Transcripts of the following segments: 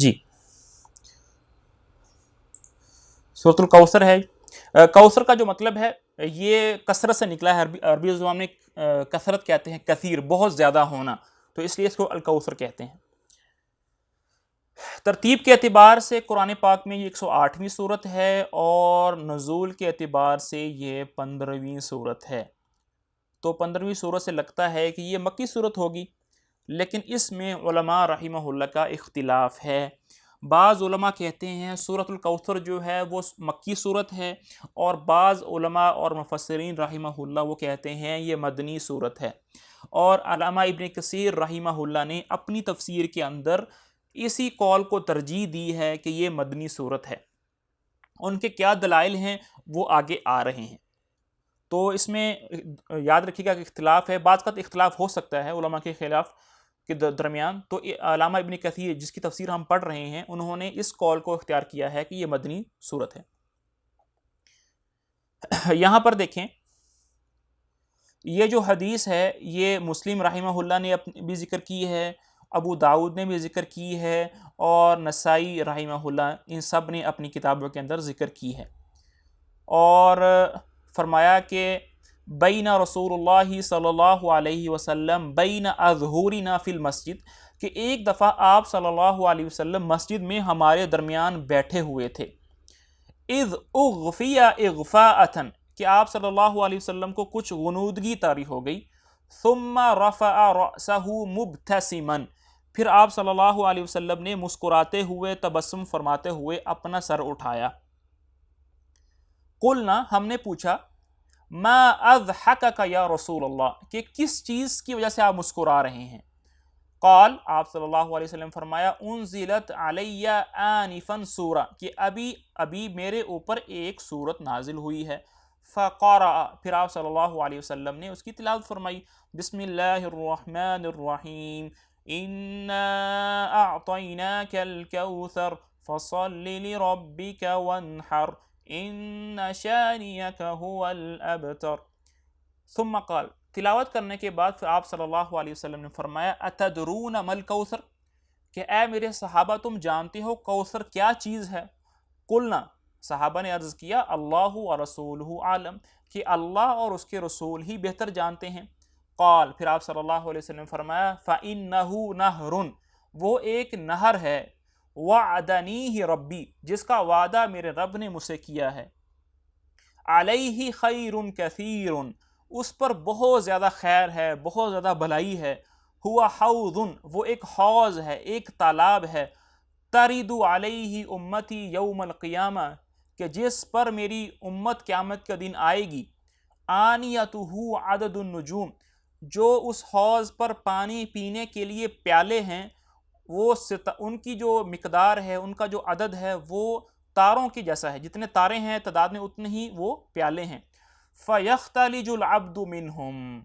جی سورۃ الکوثر ہے. کوثر کا جو مطلب ہے یہ کثرت سے نکلا ہے. عربی زبان میں کثرت کہتے ہیں کثیر، بہت زیادہ ہونا، تو اس لیے اس کو الکوثر کہتے ہیں. ترتیب کے اعتبار سے قرآن پاک میں یہ 108ویں صورت ہے اور نزول کے اعتبار سے یہ 15ویں صورت ہے. تو 15ویں صورت سے لگتا ہے کہ یہ مکی صورت ہوگی، لیکن اس میں علماء رحمہ اللہ کا اختلاف ہے. بعض علماء کہتے ہیں سورۃ الکوثر جو ہے وہ مکی صورت ہے، اور بعض علماء اور مفسرین رحمہ اللہ وہ کہتے ہیں یہ مدنی صورت ہے. اور علامہ ابن کثیر رحمہ اللہ نے اپنی تفسیر کے اندر اسی قول کو ترجیح دی ہے کہ یہ مدنی صورت ہے. ان کے کیا دلائل ہیں وہ آگے آ رہے ہیں. تو اس میں یاد رکھیے گا کہ اختلاف ہے، بعض کا اختلاف ہو سکتا ہے علماء کے خلاف کے درمیان. تو علامہ ابن کثیر جس کی تفسیر ہم پڑھ رہے ہیں انہوں نے اس قول کو اختیار کیا ہے کہ یہ مدنی صورت ہے. یہاں پر دیکھیں یہ جو حدیث ہے یہ مسلم رحمہ اللہ نے بھی ذکر کی ہے، ابو داؤد نے بھی ذکر کی ہے، اور نسائی رحمہ اللہ ان سب نے اپنی کتابوں کے اندر ذکر کی ہے. اور فرمایا کہ بین رسول اللہ صلی اللہ علیہ وسلم بین اظہورنا فی المسجد، کہ ایک دفعہ آپ صلی اللہ علیہ وسلم مسجد میں ہمارے درمیان بیٹھے ہوئے تھے. اذ اغفی اغفاءۃ، کہ آپ صلی اللہ علیہ وسلم کو کچھ غنودگی طاری ہو گئی. ثم رفع رأسہ مبتسما، پھر آپ صلی اللہ علیہ وسلم نے مسکراتے ہوئے تبسم فرماتے ہوئے اپنا سر اٹھایا. قلنا، ہم نے پوچھا، ما اضحکک یا رسول اللہ، کہ کس چیز کی وجہ سے آپ مسکرا رہے ہیں؟ قال، آپ صلی اللہ علیہ وسلم فرمایا، انزلت علی آنفا سورہ، کہ ابھی میرے اوپر ایک سورت نازل ہوئی ہے. فقرأ، پھر آپ صلی اللہ علیہ وسلم نے اس کی تلاوت فرمائی. بسم اللہ الرحمن الرحیم، انا اعطیناک الکوثر فصل لربک وانحر ان شانئک هو الابتر. ثم قال، تلاوت کرنے کے بعد پھر آپ صلی اللہ علیہ وسلم نے فرمایا، اتدرون ما الکوثر، کہ اے میرے صحابہ تم جانتے ہو کوثر کیا چیز ہے؟ قلنا، صحابہ نے عرض کیا، اللہ ورسولہ عالم، کہ اللہ اور اس کے رسول ہی بہتر جانتے ہیں. قال، پھر آپ صلی اللہ علیہ وسلم نے فرمایا، فإنہ نہر، وہ ایک نہر ہے، وعدنیہ ربی، جس کا وعدہ میرے رب نے مجھ سے کیا ہے. علیہ خیر کثیر، اس پر بہت زیادہ خیر ہے، بہت زیادہ بھلائی ہے. ہوا حوض، وہ ایک حوض ہے، ایک تالاب ہے. ترد علیہ امتی یوم القیامہ، کہ جس پر میری امت قیامت کا دن آئے گی. آنیتہ عدد النجوم، جو اس حوض پر پانی پینے کے لیے پیالے ہیں وہ ان کی جو مقدار ہے، ان کا جو عدد ہے وہ تاروں کی جیسا ہے، جتنے تارے ہیں تعداد میں اتنے ہی وہ پیالے ہیں. فَيَخْتَلِجُ الْعَبْدُ مِنْهُمْ،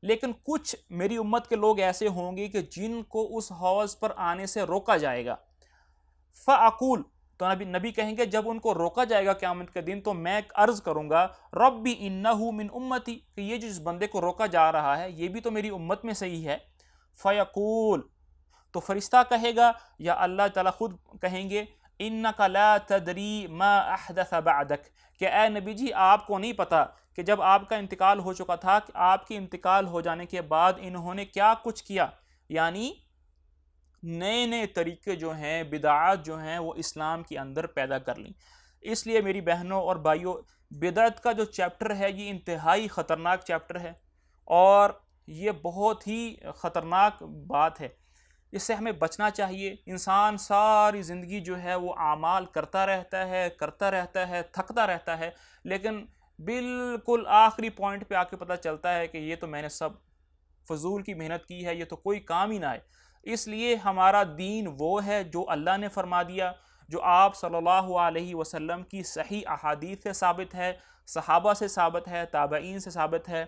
لیکن کچھ میری امت کے لوگ ایسے ہوں گے کہ جن کو اس حوض پر آنے سے روکا جائے گا. فَأَقُولُ، تو نبی کہیں گے جب ان کو روکا جائے گا قیامت کے دن تو میں عرض کروں گا، ربی انہ من امتی، کہ یہ جو جس بندے کو روکا جا رہا ہے یہ بھی تو میری امت میں سے ہی ہے. فَيَقُولُ، تو فرشتہ کہے گا یا اللہ تعالیٰ خود کہیں گے، انک لا تدری ما احدث بعدک، کہ اے نبی جی آپ کو نہیں پتا کہ جب آپ کا انتقال ہو چکا تھا کہ آپ کے انتقال ہو جانے کے بعد انہوں نے کیا کچھ کیا. یعنی نئے نئے طریقے جو ہیں، بدعات جو ہیں وہ اسلام کے اندر پیدا کر لیں. اس لیے میری بہنوں اور بھائیوں، بدعت کا جو چیپٹر ہے یہ انتہائی خطرناک چیپٹر ہے، اور یہ بہت ہی خطرناک بات ہے. اس سے ہمیں بچنا چاہیے. انسان ساری زندگی جو ہے وہ اعمال کرتا رہتا ہے، تھکتا رہتا ہے، لیکن بالکل آخری پوائنٹ پہ آ کے پتہ چلتا ہے کہ یہ تو میں نے سب فضول کی محنت کی ہے، یہ تو کوئی کام ہی نہ آئے. اس لیے ہمارا دین وہ ہے جو اللہ نے فرما دیا، جو آپ صلی اللہ علیہ وسلم کی صحیح احادیث سے ثابت ہے، صحابہ سے ثابت ہے، تابعین سے ثابت ہے.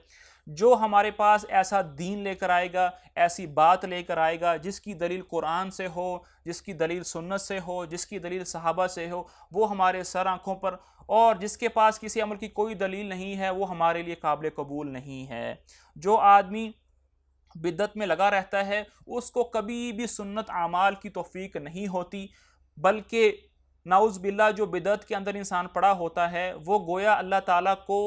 جو ہمارے پاس ایسا دین لے کر آئے گا، ایسی بات لے کر آئے گا جس کی دلیل قرآن سے ہو، جس کی دلیل سنت سے ہو، جس کی دلیل صحابہ سے ہو، وہ ہمارے سر آنکھوں پر، اور جس کے پاس کسی عمل کی کوئی دلیل نہیں ہے وہ ہمارے لیے قابل قبول نہیں ہے. جو آدمی بدعت میں لگا رہتا ہے اس کو کبھی بھی سنت اعمال کی توفیق نہیں ہوتی، بلکہ نعوذ باللہ جو بدعت کے اندر انسان پڑا ہوتا ہے وہ گویا اللہ تعالیٰ کو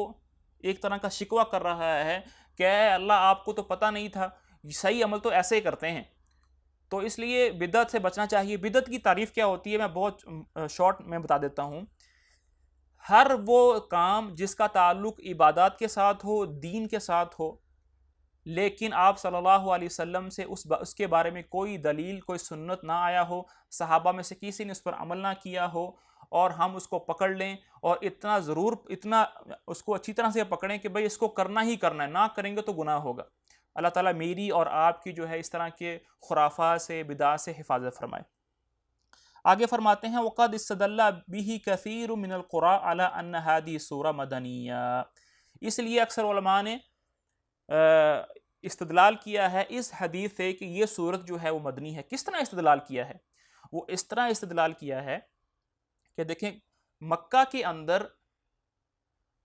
ایک طرح کا شکوہ کر رہا ہے کہ اے اللہ آپ کو تو پتہ نہیں تھا، صحیح عمل تو ایسے ہی کرتے ہیں۔ تو اس لیے بدعت سے بچنا چاہیے۔ بدعت کی تعریف کیا ہوتی ہے میں بہت شارٹ میں بتا دیتا ہوں۔ ہر وہ کام جس کا تعلق عبادات کے ساتھ ہو، دین کے ساتھ ہو، لیکن آپ صلی اللہ علیہ وسلم سے اس کے بارے میں کوئی دلیل، کوئی سنت نہ آیا ہو، صحابہ میں سے کسی نے اس پر عمل نہ کیا ہو، اور ہم اس کو پکڑ لیں اور اتنا اس کو اچھی طرح سے پکڑیں کہ بھئی اس کو کرنا ہی کرنا ہے، نہ کریں گے تو گناہ ہوگا۔ اللہ تعالیٰ میری اور آپ کی جو ہے اس طرح کے خرافات سے، بدعات سے حفاظت فرمائے۔ آگے فرماتے ہیں وَقَدْ اسْتَدَلَّ بِهِ كَثِيرٌ مِّنَ الْقُرَاءِ عَلَىٰ أَنَّ هَٰذِهِ سُورَةٌ مَدَنِيَّةٌ، اس لیے اکثر علماء نے استدلال کیا ہے اس حدیث سے کہ یہ سورت جو ہے وہ مدنی ہے۔ کس طرح استدلال کیا ہے؟ وہ اس طرح استدلال کیا ہے کہ دیکھیں مکہ کے اندر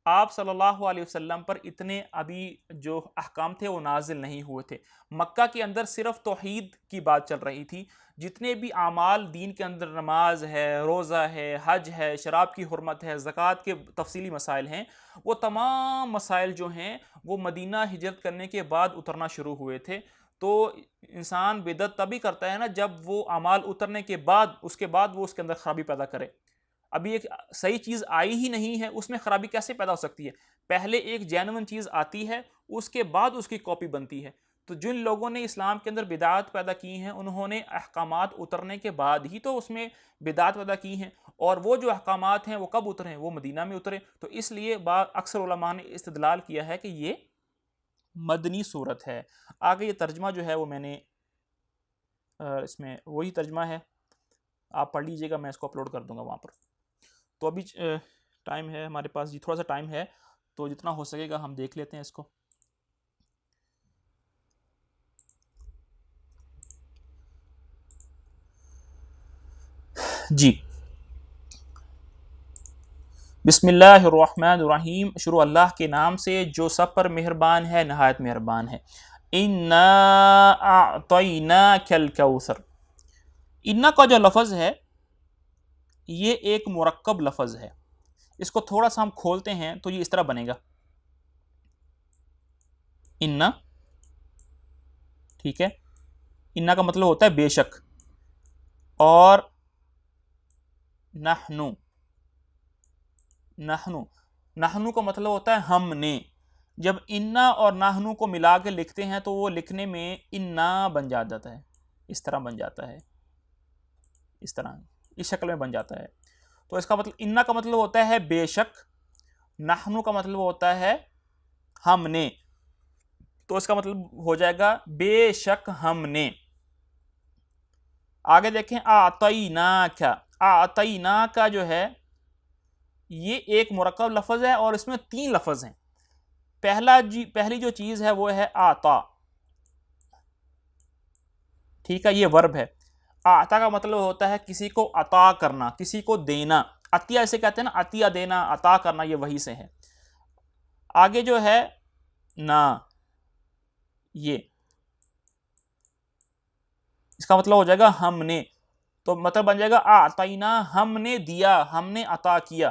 آپ صلی اللہ علیہ وسلم پر اتنے ابھی جو احکام تھے وہ نازل نہیں ہوئے تھے۔ مکہ کے اندر صرف توحید کی بات چل رہی تھی۔ جتنے بھی اعمال دین کے اندر، نماز ہے، روزہ ہے، حج ہے، شراب کی حرمت ہے، زکوٰۃ کے تفصیلی مسائل ہیں، وہ تمام مسائل جو ہیں وہ مدینہ ہجرت کرنے کے بعد اترنا شروع ہوئے تھے۔ تو انسان بدعت تبھی کرتا ہے نا جب وہ اعمال اترنے کے بعد، اس کے بعد وہ اس کے اندر خرابی پیدا کرے۔ ابھی ایک صحیح چیز آئی ہی نہیں ہے، اس میں خرابی کیسے پیدا ہو سکتی ہے؟ پہلے ایک جینون چیز آتی ہے، اس کے بعد اس کی کاپی بنتی ہے۔ تو جن لوگوں نے اسلام کے اندر بدعات پیدا کی ہیں انہوں نے احکامات اترنے کے بعد ہی تو اس میں بدعات پیدا کی ہیں، اور وہ جو احکامات ہیں وہ کب اترے ہیں؟ وہ مدینہ میں اترے۔ تو اس لیے اکثر علماء نے استدلال کیا ہے کہ یہ مدنی صورت ہے۔ آگے یہ ترجمہ جو ہے وہ میں نے اس میں وہی ترجمہ ہے، آپ پڑھ لیجئے گا، میں اس کو اپلوڈ کر دوں گا وہاں پر۔ تو ابھی ٹائم ہے ہمارے پاس جی، تھوڑا سا ٹائم ہے، تو جتنا ہو سکے گا ہم دیکھ لیتے ہیں اس کو۔ جی، بسم اللہ الرحمن الرحیم، شروع اللہ کے نام سے جو سب پر مہربان ہے، نہایت مہربان ہے۔ اِنَّا أَعْطَيْنَاكَ الْكَوْثَرَ، اِنَّا کا جو لفظ ہے یہ ایک مرکب لفظ ہے۔ اس کو تھوڑا سا ہم کھولتے ہیں تو یہ اس طرح بنے گا، اِنَّا، ٹھیک ہے۔ اِنَّا کا مطلب ہوتا ہے بے شک، اور نحنو، نحنو کا مطلب ہوتا ہے ہم نے۔ جب اِنَّا اور نحنو کو ملا کے لکھتے ہیں تو وہ لکھنے میں اِنَّا بن جاتا ہے، اس طرح بن جاتا ہے، اس طرح، اس شکل میں بن جاتا ہے۔ تو اس کا مطلب اِنَّا کا مطلب ہوتا ہے بے شک، نحنو کا مطلب ہوتا ہے ہم نے، تو اس کا مطلب ہو جائے گا بے شک ہم نے۔ آگے دیکھیں اعطیناک، اعطیناک جو ہے یہ ایک مرکب لفظ ہے اور اس میں 3 لفظ ہیں۔ پہلی جو چیز ہے وہ ہے آتا، ٹھیک ہے، یہ ورب ہے۔ آتا کا مطلب ہوتا ہے کسی کو عطا کرنا، کسی کو دینا۔ عطیہ اسے کہتے ہیں نا، عطیہ دینا، عطا کرنا، یہ وہی سے ہے۔ آگے جو ہے نا، یہ اس کا مطلب ہو جائے گا ہم نے، تو مطلب بن جائے گا اعطینا، ہم نے دیا، ہم نے عطا کیا۔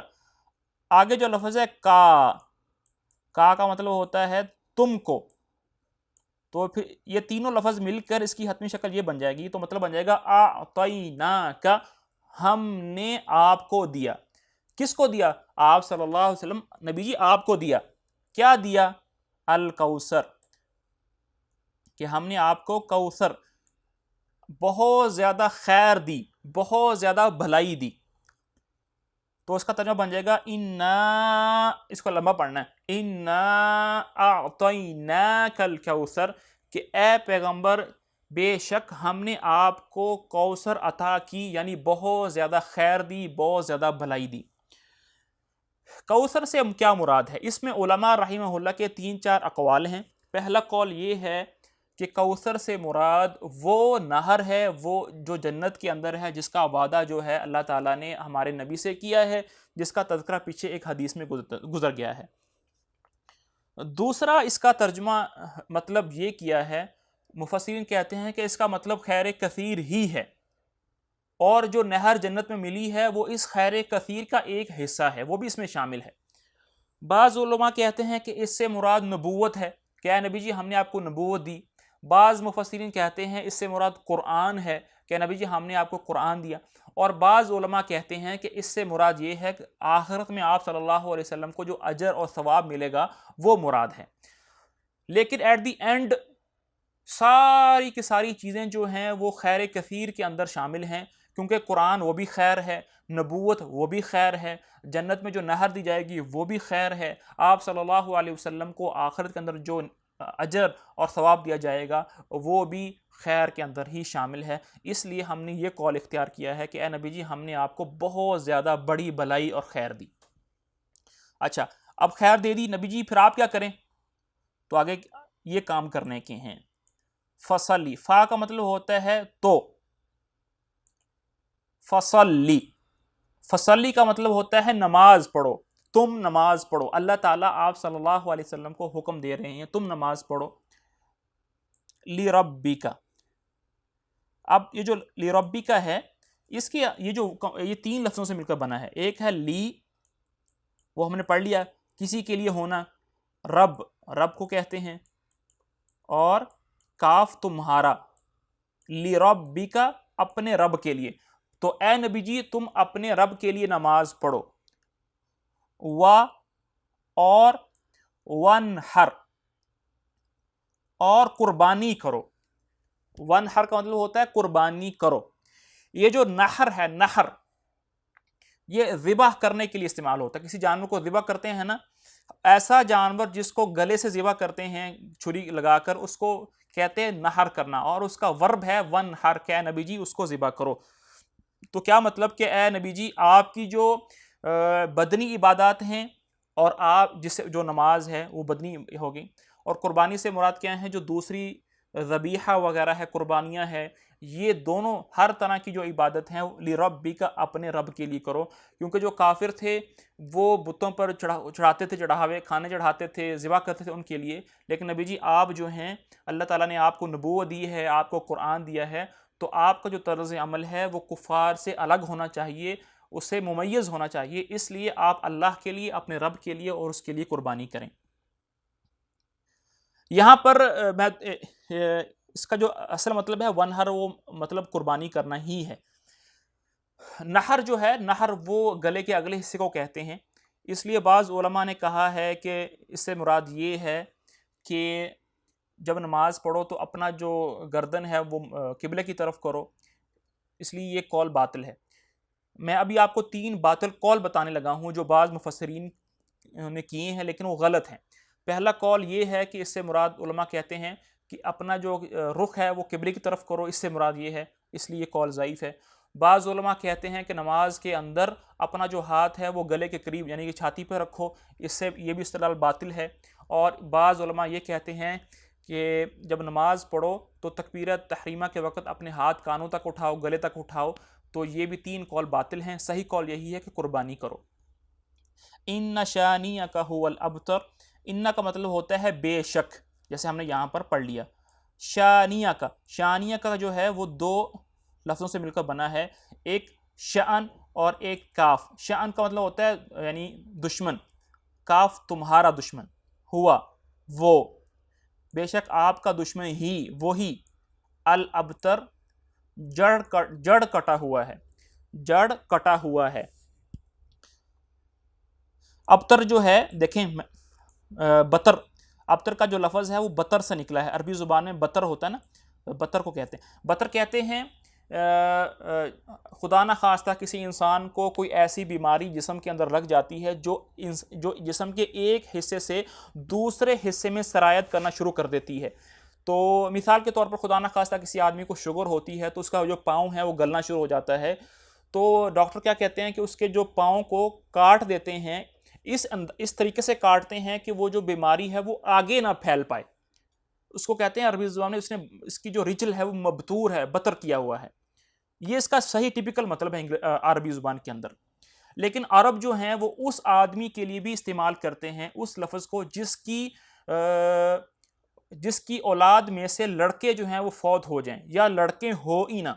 آگے جو لفظ ہے کا مطلب ہوتا ہے تم کو، تو پھر یہ تینوں لفظ مل کر اس کی حتمی شکل یہ بن جائے گی، تو مطلب بن جائے گا اعطیناک، ہم نے آپ کو دیا۔ کس کو دیا؟ آپ صلی اللہ علیہ وسلم، نبی جی آپ کو دیا۔ کیا دیا؟ الکوثر، کہ ہم نے آپ کو کوثر، بہت زیادہ خیر دی، بہت زیادہ بھلائی دی۔ تو اس کا ترجمہ بن جائے گا اِنَّا، اس کو لمبا پڑھنا ہے، اِنَّا أَعْطَيْنَاكَ الْكَوْثَرَ، کہ اے پیغمبر بے شک ہم نے آپ کو کوثر عطا کی، یعنی بہت زیادہ خیر دی، بہت زیادہ بھلائی دی۔ کوثر سے کیا مراد ہے؟ اس میں علماء رحمہ اللہ کے 3-4 اقوال ہیں۔ پہلا قول یہ ہے کہ کوثر سے مراد وہ نہر ہے، وہ جو جنت کے اندر ہے، جس کا وعدہ جو ہے اللہ تعالیٰ نے ہمارے نبی سے کیا ہے، جس کا تذکرہ پیچھے ایک حدیث میں گزر گیا ہے۔ دوسرا اس کا ترجمہ مطلب یہ کیا ہے، مفسرین کہتے ہیں کہ اس کا مطلب خیر کثیر ہی ہے، اور جو نہر جنت میں ملی ہے وہ اس خیر کثیر کا ایک حصہ ہے، وہ بھی اس میں شامل ہے۔ بعض علماء کہتے ہیں کہ اس سے مراد نبوت ہے کہ اے نبی جی ہم نے آپ کو نبوت دی۔ بعض مفسرین کہتے ہیں اس سے مراد قرآن ہے کہ نبی جی ہم نے آپ کو قرآن دیا، اور بعض علماء کہتے ہیں کہ اس سے مراد یہ ہے کہ آخرت میں آپ صلی اللہ علیہ وسلم کو جو اجر اور ثواب ملے گا وہ مراد ہے۔ لیکن ایٹ دی اینڈ ساری کی ساری چیزیں جو ہیں وہ خیر کثیر کے اندر شامل ہیں، کیونکہ قرآن وہ بھی خیر ہے، نبوت وہ بھی خیر ہے، جنت میں جو نہر دی جائے گی وہ بھی خیر ہے، آپ صلی اللہ علیہ وسلم کو آخرت کے اندر جو اجر اور ثواب دیا جائے گا وہ بھی خیر کے اندر ہی شامل ہے۔ اس لیے ہم نے یہ قول اختیار کیا ہے کہ اے نبی جی ہم نے آپ کو بہت زیادہ بڑی بھلائی اور خیر دی۔ اچھا، اب خیر دے دی نبی جی، پھر آپ کیا کریں؟ تو آگے یہ کام کرنے کے ہیں۔ فصلی، فا کا مطلب ہوتا ہے تو، فصلی، فصلی کا مطلب ہوتا ہے نماز پڑھو، تم نماز پڑھو۔ اللہ تعالیٰ آپ صلی اللہ علیہ وسلم کو حکم دے رہے ہیں تم نماز پڑھو۔ لِرَبِّکَ، اب یہ جو لِرَبِّکَ ہے اس کی یہ تین لفظوں سے مل کر بنا ہے۔ ایک ہے لی، وہ ہم نے پڑھ لیا، کسی کے لیے ہونا، رب، رب کو کہتے ہیں، اور کاف تمہارا، لِرَبِّکَ اپنے رب کے لیے، تو اے نبی جی تم اپنے رب کے لیے نماز پڑھو۔ اور وَانْحَرْ، اور قربانی کرو۔ وَانْحَرْ کا مطلب ہوتا ہے قربانی کرو۔ یہ جو نحر ہے، نحر یہ ذبح کرنے کے لیے استعمال ہوتا ہے۔ کسی جانور کو ذبح کرتے ہیں نا، ایسا جانور جس کو گلے سے ذبح کرتے ہیں چھری لگا کر، اس کو کہتے ہیں نحر کرنا، اور اس کا ورب ہے وَانْحَرْ، کہ اے نبی جی اس کو ذبح کرو۔ تو کیا مطلب کہ اے نبی جی آپ کی جو بدنی عبادات ہیں، اور آپ جو نماز ہے وہ بدنی ہوگی، اور قربانی سے مراد کیا ہیں جو دوسری ذبیحہ وغیرہ ہے، قربانیاں ہیں، یہ دونوں ہر طرح کی جو عبادت ہیں لِرَبِّکَ اپنے رب کے لیے کرو۔ کیونکہ جو کافر تھے وہ بتوں پر چڑھاتے تھے، چڑھاوے کھانے چڑھاتے تھے، ذبح کرتے تھے ان کے لیے، لیکن نبی جی آپ جو ہیں اللہ تعالیٰ نے آپ کو نبوت دی ہے، آپ کو قرآن دیا ہے، تو آپ کا جو طرز عمل ہے وہ کفار سے الگ ہونا چاہیے، اس سے ممیز ہونا چاہیے، اس لیے آپ اللہ کے لیے، اپنے رب کے لیے اور اس کے لیے قربانی کریں۔ یہاں پر اس کا جو اصل مطلب ہے ونہر، وہ مطلب قربانی کرنا ہی ہے۔ نہر جو ہے، نہر وہ گلے کے اگلے حصے کو کہتے ہیں، اس لیے بعض علماء نے کہا ہے کہ اس سے مراد یہ ہے کہ جب نماز پڑھو تو اپنا جو گردن ہے وہ قبلے کی طرف کرو، اس لیے یہ قول باطل ہے۔ میں ابھی آپ کو 3 باطل قول بتانے لگا ہوں جو بعض مفسرین نے کیے ہیں لیکن وہ غلط ہیں۔ پہلا قول یہ ہے کہ اس سے مراد علماء کہتے ہیں کہ اپنا جو رخ ہے وہ قبلے کی طرف کرو، اس سے مراد یہ ہے، اس لیے یہ قول ضعیف ہے۔ بعض علماء کہتے ہیں کہ نماز کے اندر اپنا جو ہاتھ ہے وہ گلے کے قریب یعنی کہ چھاتی پہ رکھو، اس سے یہ بھی استدلال باطل ہے۔ اور بعض علماء یہ کہتے ہیں کہ جب نماز پڑھو تو تکبیرت تحریمہ کے وقت اپنے ہاتھ کانوں تک اٹھاؤ، گلے تک اٹھاؤ، تو یہ بھی 3 قول باطل ہیں۔ صحیح قول یہی ہے کہ قربانی کرو۔ ان شانیک هو الابتر، ان کا مطلب ہوتا ہے بے شک، جیسے ہم نے یہاں پر پڑھ لیا۔ شانیک، شانیک جو ہے وہ 2 لفظوں سے مل کر بنا ہے، ایک شأن اور ایک کاف۔ شأن کا مطلب ہوتا ہے یعنی دشمن، کاف تمہارا دشمن، ہوا وہ، بے شک آپ کا دشمن ہی وہی، الابتر جڑ کٹا ہوا ہے، جڑ کٹا ہوا ہے۔ ابتر جو ہے دیکھیں بتر، ابتر کا جو لفظ ہے وہ بتر سے نکلا ہے، عربی زبان میں بتر ہوتا ہے نا، بتر کو کہتے ہیں۔ بتر کہتے ہیں خدا نہ خواستہ کسی انسان کو کوئی ایسی بیماری جسم کے اندر لگ جاتی ہے جو جسم کے ایک حصے سے دوسرے حصے میں سرایت کرنا شروع کر دیتی ہے۔ تو مثال کے طور پر خدا نہ خواستہ کسی آدمی کو شوگر ہوتی ہے تو اس کا جو پاؤں ہے وہ گلنا شروع ہو جاتا ہے، تو ڈاکٹر کیا کہتے ہیں کہ اس کے جو پاؤں کو کاٹ دیتے ہیں، اس طریقے سے کاٹتے ہیں کہ وہ جو بیماری ہے وہ آگے نہ پھیل پائے، اس کو کہتے ہیں عربی زبان میں اس کی جو رجل ہے وہ مبتور ہے، بتر کیا ہوا ہے۔ یہ اس کا صحیح ٹپیکل مطلب ہے عربی زبان کے اندر۔ لیکن عرب جو ہیں وہ اس آدمی کے لیے بھی استعمال کرتے ہیں اس لفظ کو جس کی جس کی اولاد میں سے لڑکے جو ہیں وہ فوت ہو جائیں یا لڑکے ہو ہی نہ،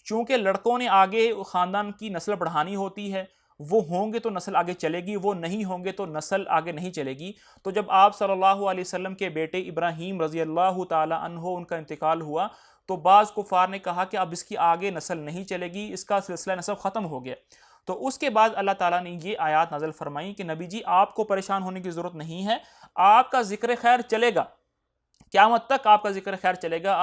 چونکہ لڑکوں نے آگے خاندان کی نسل بڑھانی ہوتی ہے، وہ ہوں گے تو نسل آگے چلے گی، وہ نہیں ہوں گے تو نسل آگے نہیں چلے گی۔ تو جب آپ صلی اللہ علیہ وسلم کے بیٹے ابراہیم رضی اللہ تعالی عنہ ان کا انتقال ہوا تو بعض کفار نے کہا کہ اب اس کی آگے نسل نہیں چلے گی، اس کا سلسلہ نسب ختم ہو گیا۔ تو اس کے بعد اللہ تعالیٰ نے یہ آیات نازل فرمائیں کہ نبی جی آپ کو پریشان ہونے کی ضرورت نہیں ہے، آپ کا ذکر خیر چلے گا، قیامت تک آپ کا ذکر خیر چلے گا،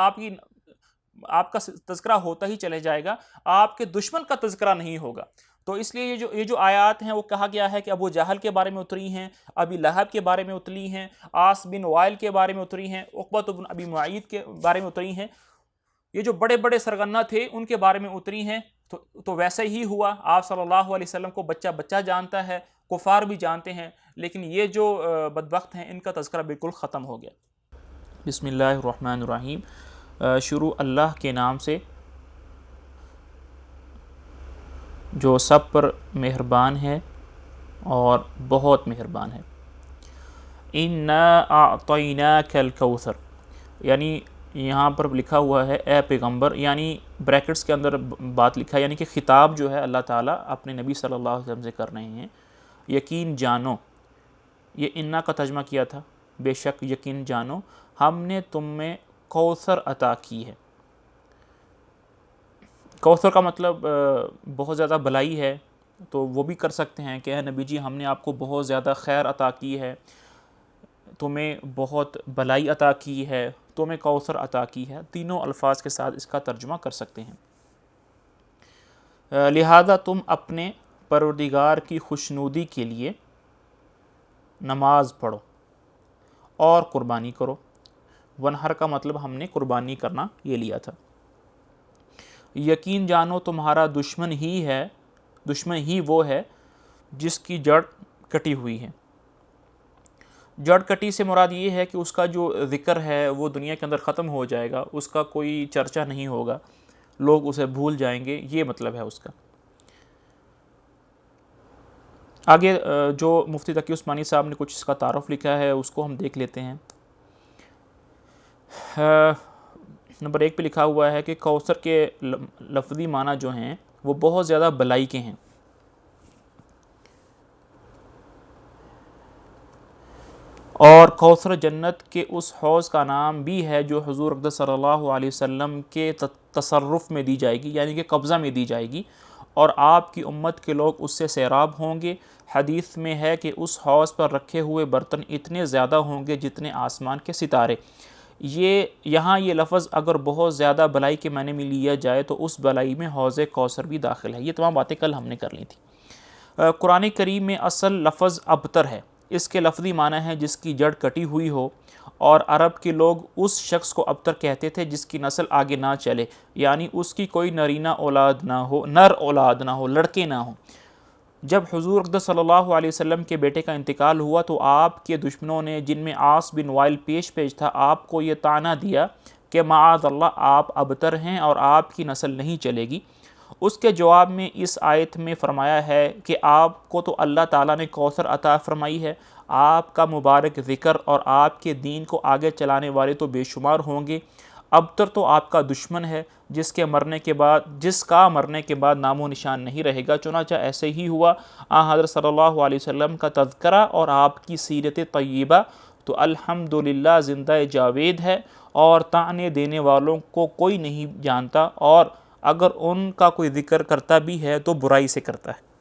آپ کا تذکرہ ہوتا ہی چلے جائے گا، آپ کے دشمن کا تذکرہ نہیں ہوگا۔ تو اس لیے یہ جو آیات ہیں وہ کہا گیا ہے کہ ابو جہل کے بارے میں اتری ہیں، ابی لہب کے بارے میں اتری ہیں، عاص بن وائل کے بارے میں اتری ہیں، عقبۃ بن ابی معیط کے بارے میں اتری ہیں، یہ جو بڑے بڑے سرغنہ تھے ان کے بارے میں اتری ہیں۔ تو ویسے ہی ہوا، آپ صلی اللہ علیہ وسلم کو بچہ بچہ جانتا ہے، کفار بھی جانتے ہیں، لیکن یہ جو بدبخت ہیں ان کا تذکرہ بالکل ختم ہو گیا۔ بسم اللہ الرحمن الرحیم، شروع اللہ کے نام سے جو سب پر مہربان ہے اور بہت مہربان ہے۔ اِنَّا أَعْطَيْنَاكَ الْكَوْثَرَ، یعنی یہاں پر لکھا ہوا ہے اے پیغمبر، یعنی بریکٹس کے اندر بات لکھا ہے، یعنی کہ خطاب جو ہے اللہ تعالیٰ اپنے نبی صلی اللہ علیہ وسلم سے کر رہے ہیں۔ یقین جانو، یہ انا کا ترجمہ کیا تھا، بے شک یقین جانو ہم نے تم میں کوثر عطا کی ہے۔ کوثر کا مطلب بہت زیادہ بھلائی ہے، تو وہ بھی کر سکتے ہیں کہ اے نبی جی ہم نے آپ کو بہت زیادہ خیر عطا کی ہے، تمہیں بہت بھلائی عطا کی ہے، تمہیں کوثر عطا کی ہے، تینوں الفاظ کے ساتھ اس کا ترجمہ کر سکتے ہیں۔ لہذا تم اپنے پروردگار کی خوشنودی کے لیے نماز پڑھو اور قربانی کرو۔ ونہر کا مطلب ہم نے قربانی کرنا یہ لیا تھا۔ یقین جانو تمہارا دشمن ہی وہ ہے جس کی جڑ کٹی ہوئی ہے۔ جڑ کٹی سے مراد یہ ہے کہ اس کا جو ذکر ہے وہ دنیا کے اندر ختم ہو جائے گا، اس کا کوئی چرچہ نہیں ہوگا، لوگ اسے بھول جائیں گے، یہ مطلب ہے اس کا۔ آگے جو مفتی تقی عثمانی صاحب نے کچھ اس کا تعارف لکھا ہے اس کو ہم دیکھ لیتے ہیں۔ نمبر 1 پہ لکھا ہوا ہے کہ کوثر کے لفظی معنی جو ہیں وہ بہت زیادہ بھلائی کے ہیں، اور کوثر جنت کے اس حوض کا نام بھی ہے جو حضور اقدس صلی اللہ علیہ وسلم کے تصرف میں دی جائے گی، یعنی کہ قبضہ میں دی جائے گی، اور آپ کی امت کے لوگ اس سے سیراب ہوں گے۔ حدیث میں ہے کہ اس حوض پر رکھے ہوئے برتن اتنے زیادہ ہوں گے جتنے آسمان کے ستارے۔ یہاں یہ لفظ اگر بہت زیادہ بھلائی کے معنی میں لیا جائے تو اس بھلائی میں حوض کوثر بھی داخل ہے۔ یہ تمام باتیں کل ہم نے کر لی تھی۔ قرآن کریم میں اصل لفظ ابتر ہے، اس کے لفظی معنی ہے جس کی جڑ کٹی ہوئی ہو، اور عرب کے لوگ اس شخص کو ابتر کہتے تھے جس کی نسل آگے نہ چلے، یعنی اس کی کوئی نر اولاد نہ ہو، لڑکے نہ ہوں۔ جب حضور اقدس صلی اللہ علیہ وسلم کے بیٹے کا انتقال ہوا تو آپ کے دشمنوں نے، جن میں عاص بن وائل پیش تھا، آپ کو یہ طعنہ دیا کہ معاذ اللہ آپ ابتر ہیں اور آپ کی نسل نہیں چلے گی۔ اس کے جواب میں اس آیت میں فرمایا ہے کہ آپ کو تو اللہ تعالیٰ نے کوثر عطا فرمائی ہے، آپ کا مبارک ذکر اور آپ کے دین کو آگے چلانے والے تو بے شمار ہوں گے، ابتر تو آپ کا دشمن ہے جس کا مرنے کے بعد نام و نشان نہیں رہے گا۔ چنانچہ ایسے ہی ہوا، حضرت صلی اللہ علیہ وسلم کا تذکرہ اور آپ کی سیرت طیبہ تو الحمدللہ زندہ جاوید ہے، اور طعنے دینے والوں کو کوئی نہیں جانتا، اور اگر ان کا کوئی ذکر کرتا بھی ہے تو برائی سے کرتا ہے۔